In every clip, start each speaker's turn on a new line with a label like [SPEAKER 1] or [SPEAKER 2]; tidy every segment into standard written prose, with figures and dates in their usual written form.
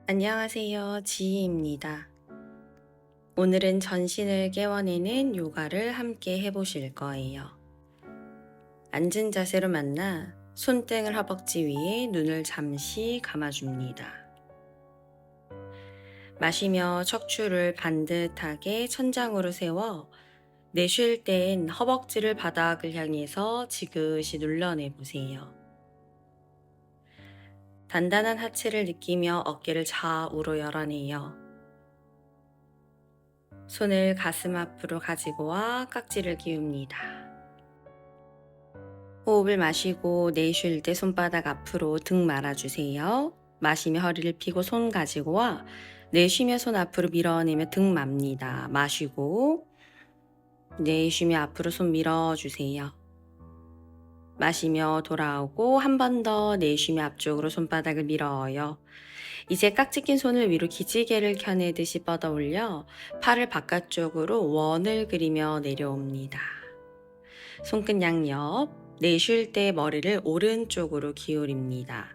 [SPEAKER 1] 안녕하세요. 지희입니다. 오늘은 전신을 깨워내는 요가를 함께 해보실 거예요. 앉은 자세로 만나 손등을 허벅지 위에 눈을 잠시 감아줍니다. 마시며 척추를 반듯하게 천장으로 세워 내쉴 땐 허벅지를 바닥을 향해서 지그시 눌러내보세요. 단단한 하체를 느끼며 어깨를 좌우로 열어내요. 손을 가슴 앞으로 가지고 와 깍지를 끼웁니다. 호흡을 마시고 내쉴 때 손바닥 앞으로 등 말아주세요. 마시며 허리를 펴고 손 가지고 와 내쉬며 손 앞으로 밀어내며 등 맙니다. 마시고 내쉬며 앞으로 손 밀어주세요. 마시며 돌아오고 한 번 더 내쉬며 앞쪽으로 손바닥을 밀어요. 이제 깍지 낀 손을 위로 기지개를 켜내듯이 뻗어 올려 팔을 바깥쪽으로 원을 그리며 내려옵니다. 손끝 양옆, 내쉴 때 머리를 오른쪽으로 기울입니다.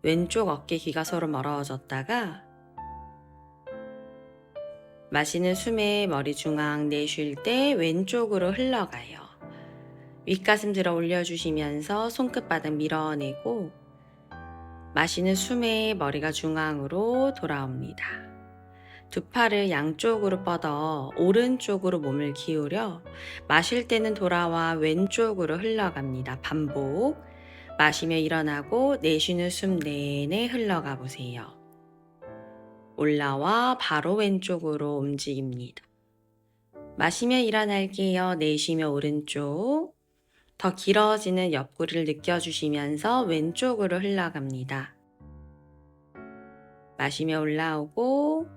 [SPEAKER 1] 왼쪽 어깨 귀가 서로 멀어졌다가 마시는 숨에 머리 중앙 내쉴 때 왼쪽으로 흘러가요. 윗가슴 들어 올려주시면서 손끝바닥 밀어내고 마시는 숨에 머리가 중앙으로 돌아옵니다. 두 팔을 양쪽으로 뻗어 오른쪽으로 몸을 기울여 마실 때는 돌아와 왼쪽으로 흘러갑니다. 반복. 마시며 일어나고 내쉬는 숨 내내 흘러가 보세요. 올라와 바로 왼쪽으로 움직입니다. 마시며 일어날게요. 내쉬며 오른쪽. 더 길어지는 옆구리를 느껴주시면서 왼쪽으로 흘러갑니다. 마시며 올라오고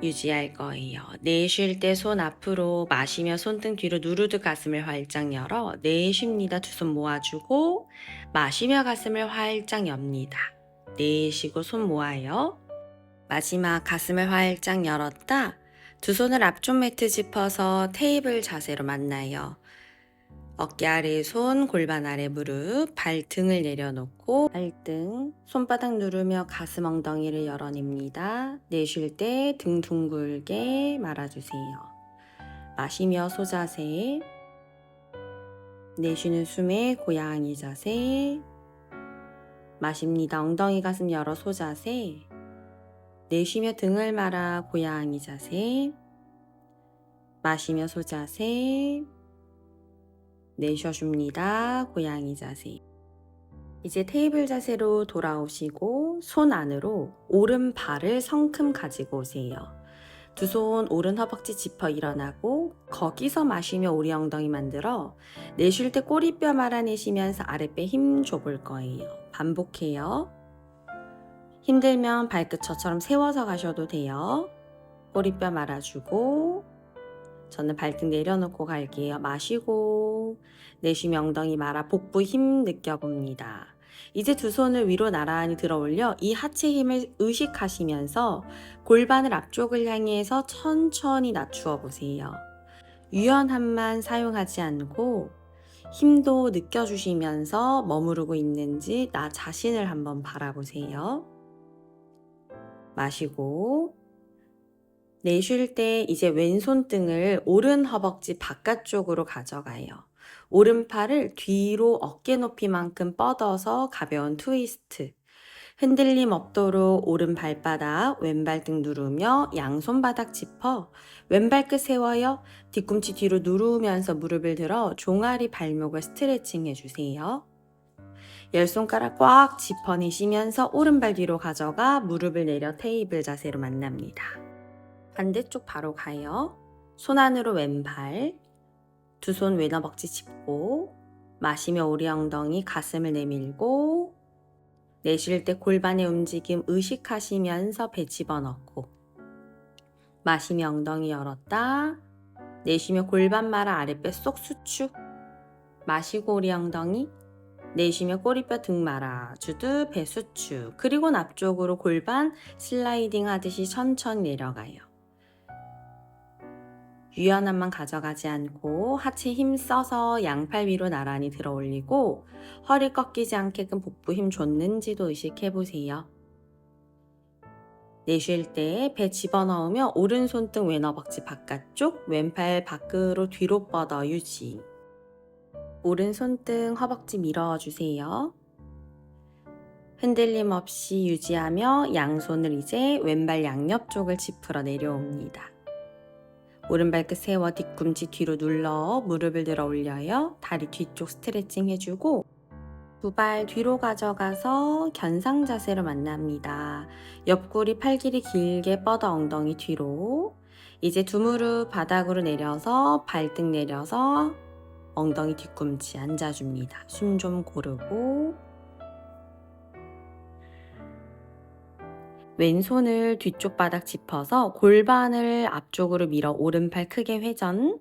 [SPEAKER 1] 유지할 거예요. 내쉴 때 손 앞으로, 마시며 손등 뒤로 누르듯 가슴을 활짝 열어 내쉽니다. 두 손 모아주고 마시며 가슴을 활짝 엽니다. 내쉬고 손 모아요. 마지막 가슴을 활짝 열었다. 두 손을 앞쪽 매트 짚어서 테이블 자세로 만나요. 어깨 아래 손, 골반 아래 무릎, 발등을 내려놓고 발등, 손바닥 누르며 가슴 엉덩이를 열어냅니다. 내쉴 때 등 둥글게 말아주세요. 마시며 소자세, 내쉬는 숨에 고양이 자세, 마십니다. 엉덩이 가슴 열어 소자세, 내쉬며 등을 말아 고양이 자세, 마시며 소자세, 내쉬어줍니다. 고양이 자세. 이제 테이블 자세로 돌아오시고 손 안으로 오른발을 성큼 가지고 오세요. 두 손 오른 허벅지 짚어 일어나고 거기서 마시며 오리 엉덩이 만들어 내쉴 때 꼬리뼈 말아내시면서 아랫배 힘 줘볼 거예요. 반복해요. 힘들면 발끝 저처럼 세워서 가셔도 돼요. 꼬리뼈 말아주고 저는 발등 내려놓고 갈게요. 마시고 내쉬며 엉덩이 말아 복부 힘 느껴봅니다. 이제 두 손을 위로 나란히 들어 올려 이 하체 힘을 의식하시면서 골반을 앞쪽을 향해서 천천히 낮추어 보세요. 유연함만 사용하지 않고 힘도 느껴주시면서 머무르고 있는지 나 자신을 한번 바라보세요. 마시고 내쉴 때 이제 왼손등을 오른 허벅지 바깥쪽으로 가져가요. 오른팔을 뒤로 어깨 높이만큼 뻗어서 가벼운 트위스트. 흔들림 없도록 오른 발바닥, 왼발등 누르며 양손바닥 짚어 왼발끝 세워요. 뒤꿈치 뒤로 누르면서 무릎을 들어 종아리 발목을 스트레칭 해주세요. 열 손가락 꽉 짚어내시면서 오른발 뒤로 가져가 무릎을 내려 테이블 자세로 만납니다. 반대쪽 바로 가요. 손 안으로 왼발, 두 손 왼허벅지 짚고 마시며 오리 엉덩이 가슴을 내밀고 내쉴 때 골반의 움직임 의식하시면서 배 집어넣고 마시며 엉덩이 열었다. 내쉬며 골반 말아 아랫배 쏙 수축. 마시고 오리 엉덩이 내쉬며 꼬리뼈 등 말아 주듯 배 수축. 그리고 앞쪽으로 골반 슬라이딩 하듯이 천천히 내려가요. 유연함만 가져가지 않고 하체 힘 써서 양팔 위로 나란히 들어 올리고 허리 꺾이지 않게끔 복부 힘 줬는지도 의식해 보세요. 내쉴 때 배 집어넣으며 오른손등 왼 허벅지 바깥쪽, 왼팔 밖으로 뒤로 뻗어 유지. 오른손등 허벅지 밀어주세요. 흔들림 없이 유지하며 양손을 이제 왼발 양옆 쪽을 짚으러 내려옵니다. 오른발끝 세워 뒤꿈치 뒤로 눌러 무릎을 들어 올려요. 다리 뒤쪽 스트레칭 해주고 두 발 뒤로 가져가서 견상 자세로 만납니다. 옆구리 팔 길이 길게 뻗어 엉덩이 뒤로. 이제 두 무릎 바닥으로 내려서 발등 내려서 엉덩이 뒤꿈치 앉아줍니다. 숨 좀 고르고 왼손을 뒤쪽 바닥 짚어서 골반을 앞쪽으로 밀어 오른팔 크게 회전.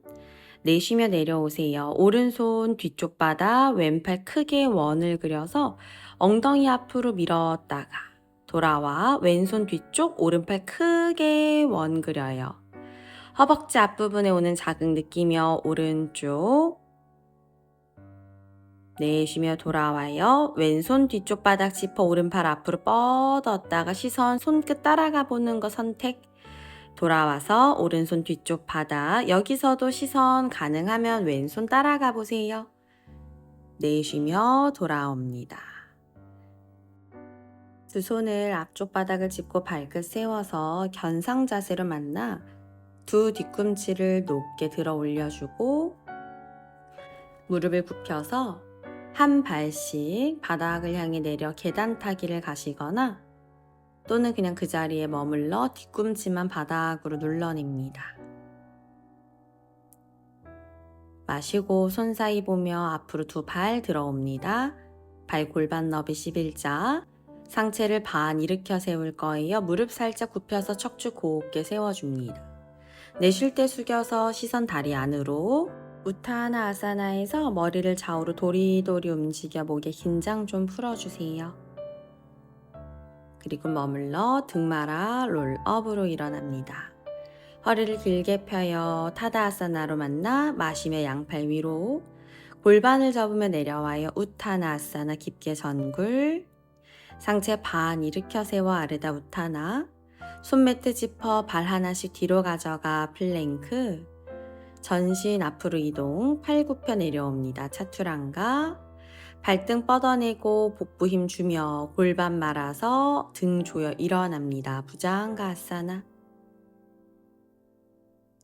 [SPEAKER 1] 내쉬며 내려오세요. 오른손 뒤쪽 바닥, 왼팔 크게 원을 그려서 엉덩이 앞으로 밀었다가 돌아와 왼손 뒤쪽, 오른팔 크게 원 그려요. 허벅지 앞부분에 오는 자극 느끼며 오른쪽 내쉬며 돌아와요. 왼손 뒤쪽 바닥 짚어 오른팔 앞으로 뻗었다가 시선 손끝 따라가 보는 거 선택. 돌아와서 오른손 뒤쪽 바닥, 여기서도 시선 가능하면 왼손 따라가 보세요. 내쉬며 돌아옵니다. 두 손을 앞쪽 바닥을 짚고 발끝 세워서 견상 자세로 만나 두 뒤꿈치를 높게 들어 올려주고 무릎을 굽혀서 한 발씩 바닥을 향해 내려 계단 타기를 가시거나 또는 그냥 그 자리에 머물러 뒤꿈치만 바닥으로 눌러냅니다. 마시고 손 사이 보며 앞으로 두 발 들어옵니다. 발 골반 너비 11자. 상체를 반 일으켜 세울 거예요. 무릎 살짝 굽혀서 척추 곱게 세워줍니다. 내쉴 때 숙여서 시선 다리 안으로. 우타나 아사나에서 머리를 좌우로 도리도리 움직여 목에 긴장 좀 풀어주세요. 그리고 머물러 등 말아 롤업으로 일어납니다. 허리를 길게 펴요. 타다아사나로 만나 마시며 양팔 위로. 골반을 접으며 내려와요. 우타나 아사나 깊게 전굴. 상체 반 일으켜 세워 아르다 우타나. 손매트 짚어 발 하나씩 뒤로 가져가 플랭크. 전신 앞으로 이동. 팔 굽혀 내려옵니다. 차투랑가. 발등 뻗어내고 복부 힘 주며 골반 말아서 등 조여 일어납니다. 부장가 아사나.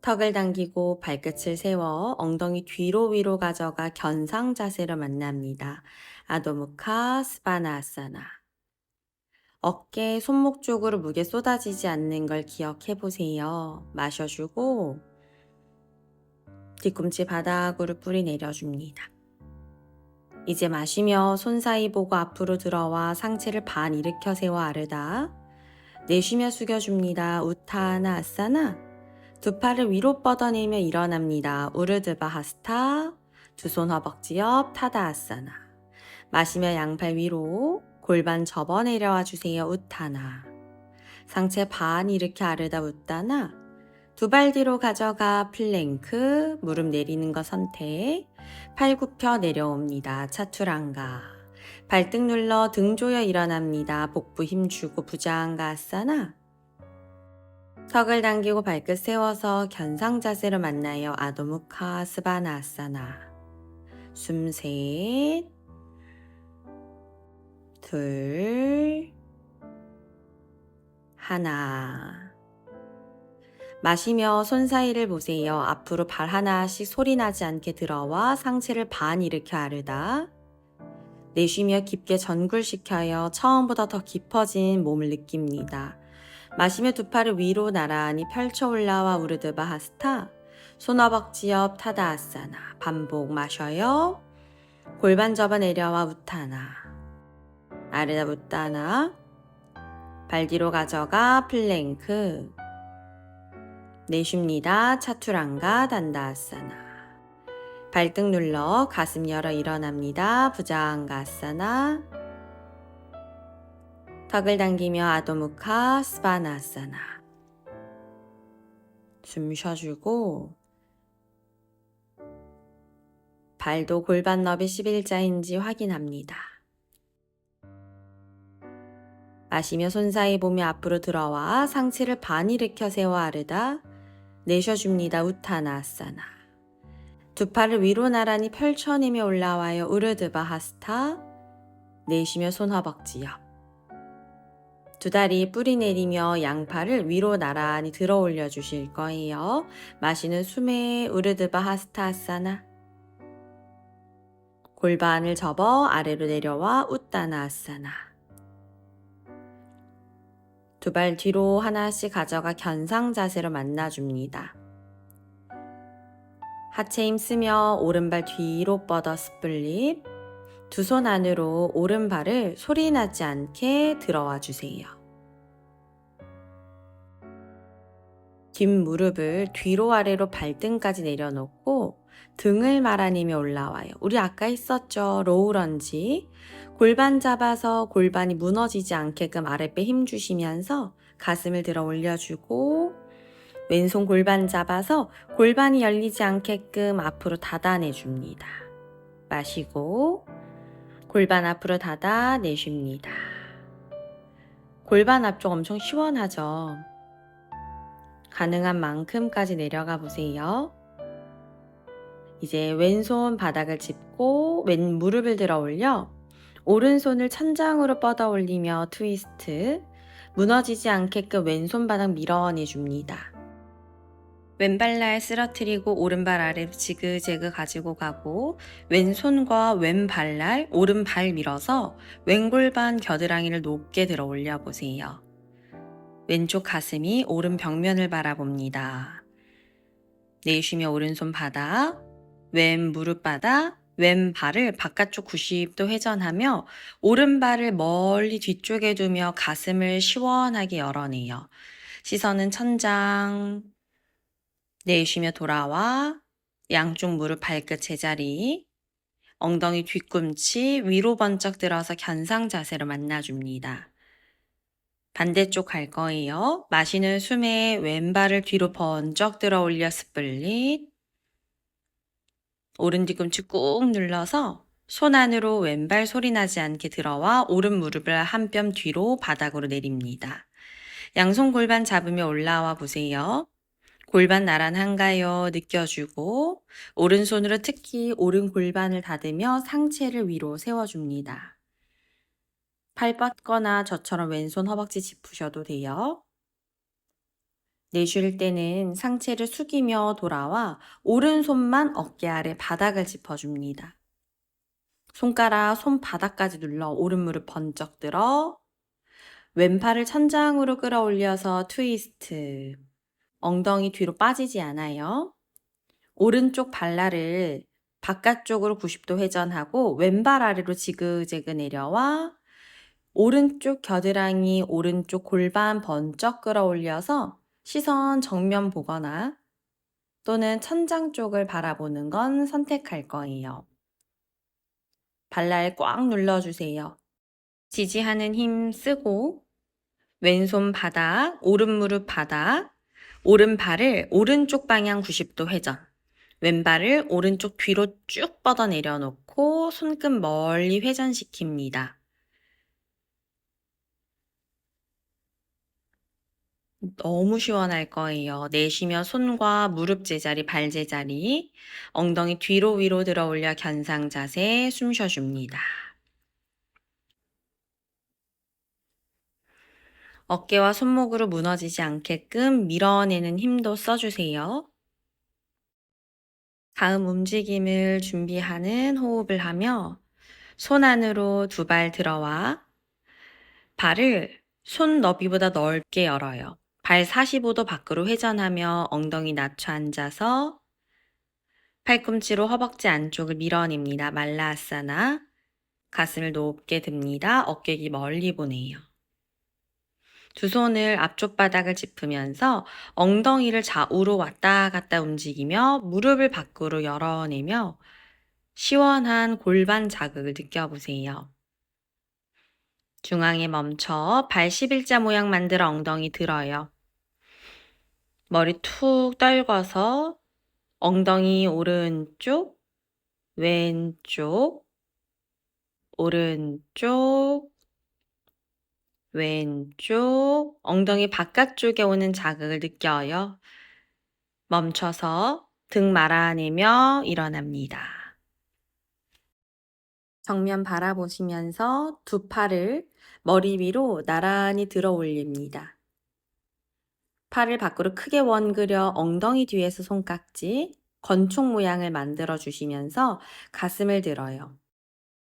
[SPEAKER 1] 턱을 당기고 발끝을 세워 엉덩이 뒤로 위로 가져가 견상 자세로 만납니다. 아도무카 스바나 아사나. 어깨, 손목 쪽으로 무게 쏟아지지 않는 걸 기억해 보세요. 마셔주고 뒤꿈치 바닥으로 뿌리 내려줍니다. 이제 마시며 손 사이 보고 앞으로 들어와 상체를 반 일으켜 세워 아르다. 내쉬며 숙여줍니다. 우타나 아사나. 두 팔을 위로 뻗어내며 일어납니다. 우르드바 하스타. 두 손 허벅지 옆 타다 아사나. 마시며 양팔 위로. 골반 접어 내려와 주세요. 우타나. 상체 반 일으켜 아르다 우타나. 두 발 뒤로 가져가 플랭크. 무릎 내리는 거 선택. 팔 굽혀 내려옵니다. 차투랑가. 발등 눌러 등 조여 일어납니다. 복부 힘주고 부장가 아사나. 턱을 당기고 발끝 세워서 견상 자세로 만나요. 아도무카 스바나 아사나. 숨 셋, 둘, 하나. 마시며 손 사이를 보세요. 앞으로 발 하나씩 소리 나지 않게 들어와 상체를 반 일으켜 아르다. 내쉬며 깊게 전굴시켜요. 처음보다 더 깊어진 몸을 느낍니다. 마시며 두 팔을 위로 나란히 펼쳐 올라와 우르드바 하스타. 손허벅지 옆 타다 아사나. 반복 마셔요. 골반 접어 내려와 우타나. 아르다 우타나. 발 뒤로 가져가 플랭크. 내쉽니다. 차투랑가 단다아사나. 발등 눌러 가슴 열어 일어납니다. 부장가 아사나. 턱을 당기며 아도무카 스바나 아사나. 숨 쉬어주고 발도 골반 너비 11자인지 확인합니다. 마시며 손 사이 보며 앞으로 들어와 상체를 반 일으켜 세워 아르다 내쉬어줍니다. 우타나아사나. 두 팔을 위로 나란히 펼쳐내며 올라와요. 우르드바 하스타. 내쉬며 손 허벅지 옆. 두 다리 뿌리 내리며 양팔을 위로 나란히 들어 올려 주실 거예요. 마시는 숨에 우르드바 하스타아사나. 골반을 접어 아래로 내려와 우타나아사나. 두 발 뒤로 하나씩 가져가 견상 자세로 만나줍니다. 하체 힘 쓰며 오른발 뒤로 뻗어 스플릿. 두 손 안으로 오른발을 소리 나지 않게 들어와 주세요. 뒷무릎을 뒤로 아래로 발등까지 내려놓고 등을 말아내며 올라와요. 우리 아까 했었죠? 로우 런지. 골반 잡아서 골반이 무너지지 않게끔 아랫배 힘 주시면서 가슴을 들어 올려주고 왼손 골반 잡아서 골반이 열리지 않게끔 앞으로 닫아내줍니다. 마시고 골반 앞으로 닫아 내쉽니다. 골반 앞쪽 엄청 시원하죠? 가능한 만큼까지 내려가 보세요. 이제 왼손 바닥을 짚고 왼 무릎을 들어 올려 오른손을 천장으로 뻗어 올리며 트위스트. 무너지지 않게끔 왼손 바닥 밀어내줍니다. 왼발날 쓰러뜨리고 오른발 아래 지그재그 가지고 가고 왼손과 왼발날 오른발 밀어서 왼골반 겨드랑이를 높게 들어 올려보세요. 왼쪽 가슴이 오른 벽면을 바라봅니다. 내쉬며 오른손 바닥, 왼 무릎 바닥, 왼발을 바깥쪽 90도 회전하며 오른발을 멀리 뒤쪽에 두며 가슴을 시원하게 열어내요. 시선은 천장. 내쉬며 돌아와 양쪽 무릎 발끝 제자리. 엉덩이 뒤꿈치 위로 번쩍 들어서 견상 자세로 만나줍니다. 반대쪽 갈 거예요. 마시는 숨에 왼발을 뒤로 번쩍 들어 올려 스플릿. 오른 뒤꿈치 꾹 눌러서 손 안으로 왼발 소리 나지 않게 들어와 오른 무릎을 한 뼘 뒤로 바닥으로 내립니다. 양손 골반 잡으며 올라와 보세요. 골반 나란한가요? 느껴주고 오른손으로 특히 오른 골반을 닫으며 상체를 위로 세워줍니다. 팔 뻗거나 저처럼 왼손 허벅지 짚으셔도 돼요. 내쉴 때는 상체를 숙이며 돌아와 오른손만 어깨 아래 바닥을 짚어줍니다. 손가락 손바닥까지 눌러 오른 무릎 번쩍 들어 왼팔을 천장으로 끌어올려서 트위스트. 엉덩이 뒤로 빠지지 않아요. 오른쪽 발날을 바깥쪽으로 90도 회전하고 왼발 아래로 지그재그 내려와 오른쪽 겨드랑이 오른쪽 골반 번쩍 끌어올려서 시선 정면 보거나 또는 천장 쪽을 바라보는 건 선택할 거예요. 발날 꽉 눌러주세요. 지지하는 힘 쓰고 왼손 바닥, 오른 무릎 바닥, 오른발을 오른쪽 방향 90도 회전, 왼발을 오른쪽 뒤로 쭉 뻗어 내려놓고 손끝 멀리 회전시킵니다. 너무 시원할 거예요. 내쉬며 손과 무릎 제자리, 발 제자리, 엉덩이 뒤로 위로 들어 올려 견상 자세 숨 쉬어줍니다. 어깨와 손목으로 무너지지 않게끔 밀어내는 힘도 써주세요. 다음 움직임을 준비하는 호흡을 하며 손 안으로 두 발 들어와 발을 손 너비보다 넓게 열어요. 발 45도 밖으로 회전하며 엉덩이 낮춰 앉아서 팔꿈치로 허벅지 안쪽을 밀어냅니다. 말라아사나. 가슴을 높게 듭니다. 어깨기 멀리 보내요. 두 손을 앞쪽 바닥을 짚으면서 엉덩이를 좌우로 왔다 갔다 움직이며 무릎을 밖으로 열어내며 시원한 골반 자극을 느껴보세요. 중앙에 멈춰 발 11자 모양 만들어 엉덩이 들어요. 머리 툭 떨궈서 엉덩이 오른쪽, 왼쪽, 오른쪽, 왼쪽 엉덩이 바깥쪽에 오는 자극을 느껴요. 멈춰서 등 말아내며 일어납니다. 정면 바라보시면서 두 팔을 머리 위로 나란히 들어 올립니다. 팔을 밖으로 크게 원그려 엉덩이 뒤에서 손깍지, 건총 모양을 만들어 주시면서 가슴을 들어요.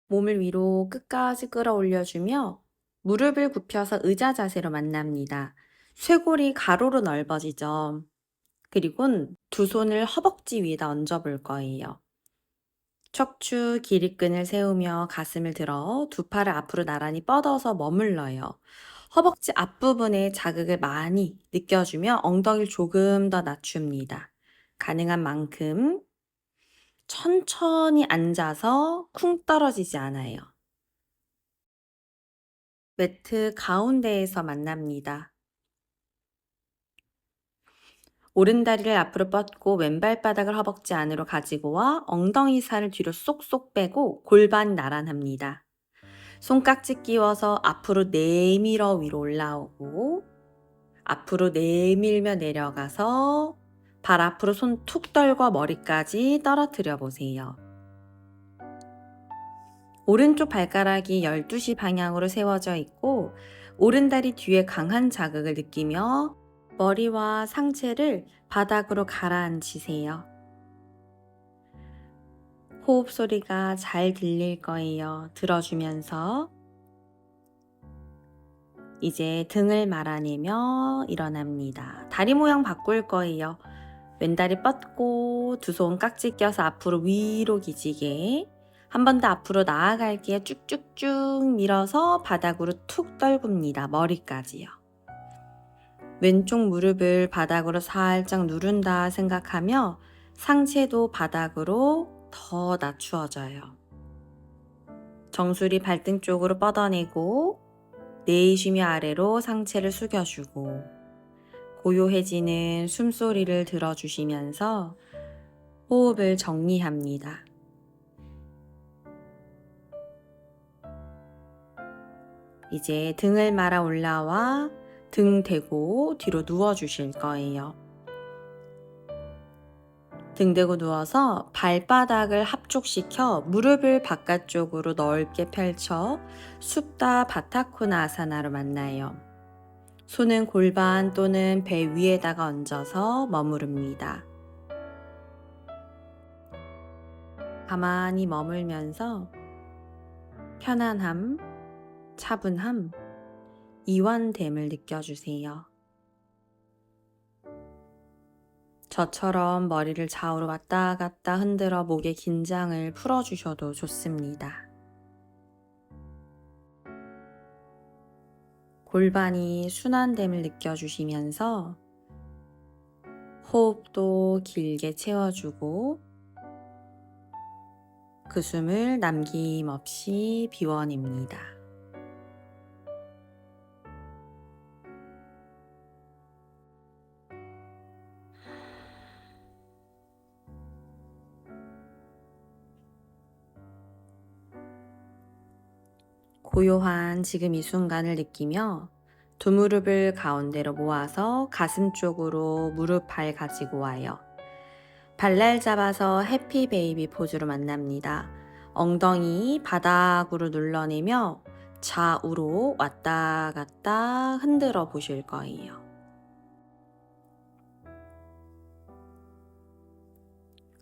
[SPEAKER 1] 몸을 위로 끝까지 끌어올려주며 무릎을 굽혀서 의자 자세로 만납니다. 쇄골이 가로로 넓어지죠. 그리곤 두 손을 허벅지 위에다 얹어볼 거예요. 척추 기립근을 세우며 가슴을 들어 두 팔을 앞으로 나란히 뻗어서 머물러요. 허벅지 앞부분에 자극을 많이 느껴주며 엉덩이를 조금 더 낮춥니다. 가능한 만큼 천천히 앉아서 쿵 떨어지지 않아요. 매트 가운데에서 만납니다. 오른다리를 앞으로 뻗고 왼발바닥을 허벅지 안으로 가지고 와 엉덩이 살을 뒤로 쏙쏙 빼고 골반 나란합니다. 손깍지 끼워서 앞으로 내밀어 위로 올라오고 앞으로 내밀며 내려가서 발 앞으로 손 툭 떨궈 머리까지 떨어뜨려 보세요. 오른쪽 발가락이 12시 방향으로 세워져 있고 오른다리 뒤에 강한 자극을 느끼며 머리와 상체를 바닥으로 가라앉히세요. 호흡 소리가 잘 들릴 거예요. 들어주면서 이제 등을 말아내며 일어납니다. 다리 모양 바꿀 거예요. 왼다리 뻗고 두 손 깍지 껴서 앞으로 위로 기지개 한 번 더 앞으로 나아갈게요. 쭉쭉쭉 밀어서 바닥으로 툭 떨굽니다. 머리까지요. 왼쪽 무릎을 바닥으로 살짝 누른다 생각하며 상체도 바닥으로 더 낮추어져요. 정수리 발등 쪽으로 뻗어내고 내쉬며 아래로 상체를 숙여주고 고요해지는 숨소리를 들어주시면서 호흡을 정리합니다. 이제 등을 말아 올라와 등 대고 뒤로 누워주실 거예요. 등 대고 누워서 발바닥을 합족시켜 무릎을 바깥쪽으로 넓게 펼쳐 supta baddhakonasana 아사나로 만나요. 손은 골반 또는 배 위에다가 얹어서 머무릅니다. 가만히 머물면서 편안함, 차분함, 이완됨을 느껴주세요. 저처럼 머리를 좌우로 왔다 갔다 흔들어 목의 긴장을 풀어주셔도 좋습니다. 골반이 순환됨을 느껴주시면서 호흡도 길게 채워주고 그 숨을 남김없이 비워냅니다. 고요한 지금 이 순간을 느끼며 두 무릎을 가운데로 모아서 가슴 쪽으로 무릎 발 가지고 와요. 발날 잡아서 해피 베이비 포즈로 만납니다. 엉덩이 바닥으로 눌러내며 좌우로 왔다 갔다 흔들어 보실 거예요.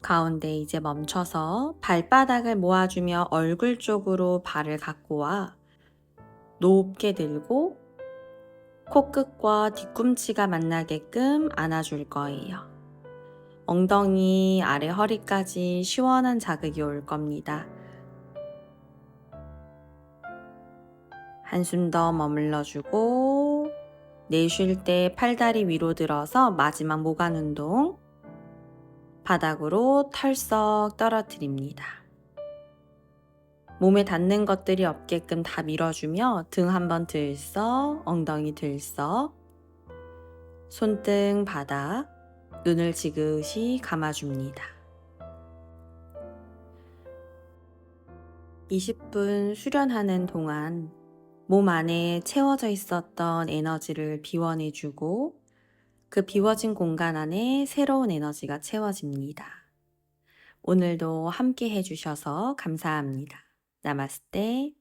[SPEAKER 1] 가운데 이제 멈춰서 발바닥을 모아주며 얼굴 쪽으로 발을 갖고 와 높게 들고 코끝과 뒤꿈치가 만나게끔 안아줄 거예요. 엉덩이 아래 허리까지 시원한 자극이 올 겁니다. 한숨 더 머물러주고 내쉴 때 팔다리 위로 들어서 마지막 모관 운동 바닥으로 털썩 떨어뜨립니다. 몸에 닿는 것들이 없게끔 다 밀어주며 등 한번 들썩, 엉덩이 들썩, 손등 바닥, 눈을 지그시 감아줍니다. 20분 수련하는 동안 몸 안에 채워져 있었던 에너지를 비워내주고 그 비워진 공간 안에 새로운 에너지가 채워집니다. 오늘도 함께 해주셔서 감사합니다. 나마스테.